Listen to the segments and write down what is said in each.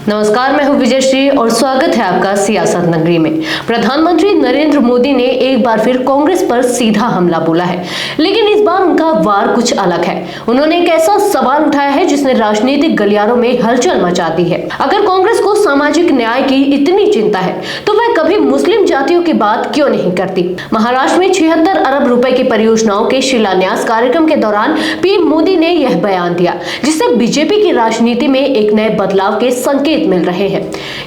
नमस्कार, मैं हूं विजयश्री और स्वागत है आपका सियासत नगरी में। प्रधानमंत्री नरेंद्र मोदी ने एक बार फिर कांग्रेस पर सीधा हमला बोला है, लेकिन इस बार उनका वार कुछ अलग है। उन्होंने एक ऐसा सवाल उठाया है जिसने राजनीतिक गलियारों में हलचल मचा दी है। अगर कांग्रेस को सामाजिक न्याय की इतनी चिंता है तो वह कभी मुस्लिम जातियों की बात क्यों नहीं करती। महाराष्ट्र में 76 अरब रुपए की परियोजनाओं के शिलान्यास कार्यक्रम के दौरान पीएम मोदी ने यह बयान दिया, जिससे बीजेपी की राजनीति में एक नए बदलाव के संकेत मिल रहे हैं।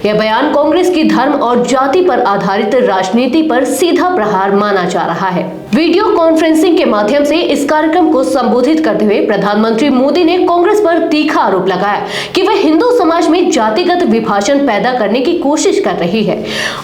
यह बयान कांग्रेस की धर्म और जाति पर आधारित राजनीति पर सीधा प्रहार माना जा रहा है। वीडियो कॉन्फ्रेंसिंग के माध्यम से इस कार्यक्रम को संबोधित करते हुए प्रधानमंत्री मोदी ने कांग्रेस पर तीखा आरोप लगाया कि वह हिंदू समाज में जातिगत विभाजन पैदा करने की कोशिश कर रही है।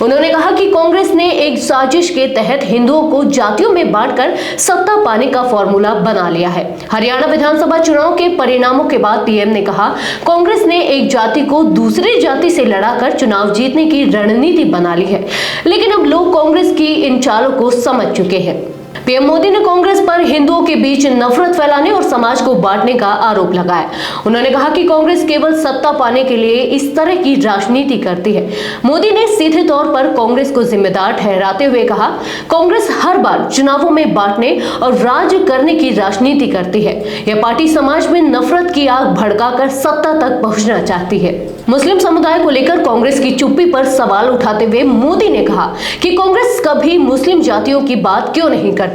उन्होंने कहा कि कांग्रेस ने एक साजिश के तहत हिंदुओं को जातियों में बांटकर सत्ता पाने का फॉर्मूला बना लिया है। हरियाणा विधानसभा चुनाव के परिणामों के बाद पीएम ने कहा, कांग्रेस ने एक जाति को दूसरी जाति से लड़ाकर चुनाव जीतने की रणनीति बना ली है, लेकिन अब लोग कांग्रेस की इन चालों को समझ चुके हैं। पीएम मोदी ने कांग्रेस पर हिंदुओं के बीच नफरत फैलाने और समाज को बांटने का आरोप लगाया। उन्होंने कहा कि कांग्रेस केवल सत्ता पाने के लिए इस तरह की राजनीति करती है। मोदी ने सीधे तौर पर कांग्रेस को जिम्मेदार ठहराते हुए कहा, कांग्रेस हर बार चुनावों में बांटने और राज करने की राजनीति करती है। यह पार्टी समाज में नफरत की आग भड़काकर सत्ता तक पहुंचना चाहती है। मुस्लिम समुदाय को लेकर कांग्रेस की चुप्पी पर सवाल उठाते हुए मोदी ने कहा कि कांग्रेस कभी मुस्लिम जातियों की बात क्यों नहीं करती।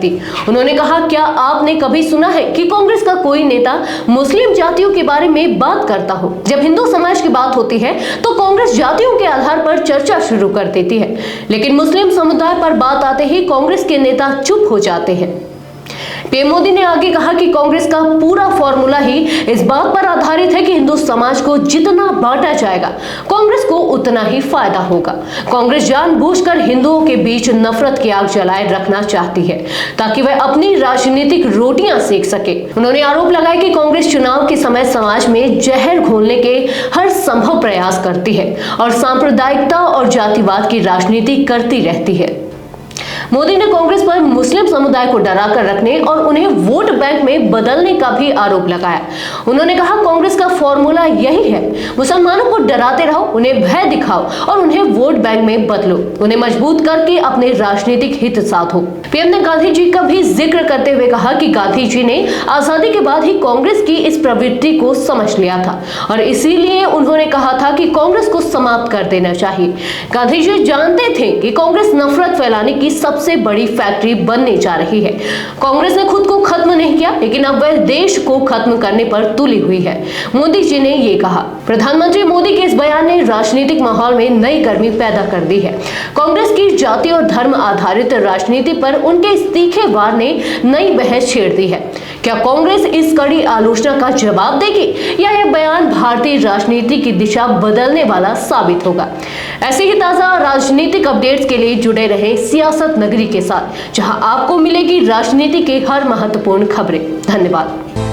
उन्होंने कहा, क्या आपने कभी सुना है कि कांग्रेस का कोई नेता मुस्लिम जातियों के बारे में बात करता हो? जब हिंदू समाज की बात होती है तो कांग्रेस जातियों के आधार पर चर्चा शुरू कर देती है, लेकिन मुस्लिम समुदाय पर बात आते ही कांग्रेस के नेता चुप हो जाते हैं। पीएम मोदी ने आगे कहा कि कांग्रेस का पूरा फॉर्मूला ही इस बात पर आधारित है कि हिंदू समाज को जितना बांटा जाएगा, कांग्रेस को उतना ही फायदा होगा। कांग्रेस जानबूझकर हिंदुओं के बीच नफरत की आग जलाए रखना चाहती है ताकि वह अपनी राजनीतिक रोटियां सेक सके। उन्होंने आरोप लगाया कि कांग्रेस चुनाव के समय समाज में जहर घोलने के हर संभव प्रयास करती है और सांप्रदायिकता और जातिवाद की राजनीति करती रहती है। मोदी ने कांग्रेस पर मुस्लिम समुदाय को डराकर रखने और उन्हें वोट बैंक में बदलने का भी आरोप लगाया। उन्होंने कहा, कांग्रेस का फॉर्मूला यही है, मुसलमानों को डराते रहो, उन्हें भय दिखाओ और उन्हें वोट बैंक में बदलो, उन्हें मजबूत करके अपने राजनीतिक हित साधो। पीएम ने गांधी जी का भी जिक्र करते हुए कहा कि गांधी जी ने आजादी के बाद ही कांग्रेस की इस प्रवृत्ति को समझ लिया था और इसीलिए उन्होंने कहा था कि कांग्रेस को समाप्त कर देना चाहिए। गांधी जी जानते थे कि कांग्रेस नफरत फैलाने की सबसे बड़ी फैक्ट्री बनने जा रही है। कांग्रेस ने खुद को खत्म नहीं किया, लेकिन अब वह देश को खत्म करने पर तुली हुई है, मोदी जी ने ये कहा। प्रधानमंत्री मोदी के इस बयान ने राजनीतिक माहौल में नई गर्मी पैदा कर दी है। कांग्रेस की जाति और धर्म आधारित राजनीति पर उनके इस तीखे वार ने नई बहस छेड़ दी है। क्या कांग्रेस इस कड़ी आलोचना का जवाब देगी या यह बयान भारतीय राजनीति की दिशा बदलने वाला साबित होगा? ऐसे ही ताजा राजनीतिक अपडेट्स के लिए जुड़े रहें सियासत नगरी के साथ, जहां आपको मिलेगी राजनीति के हर महत्वपूर्ण खबरें। धन्यवाद।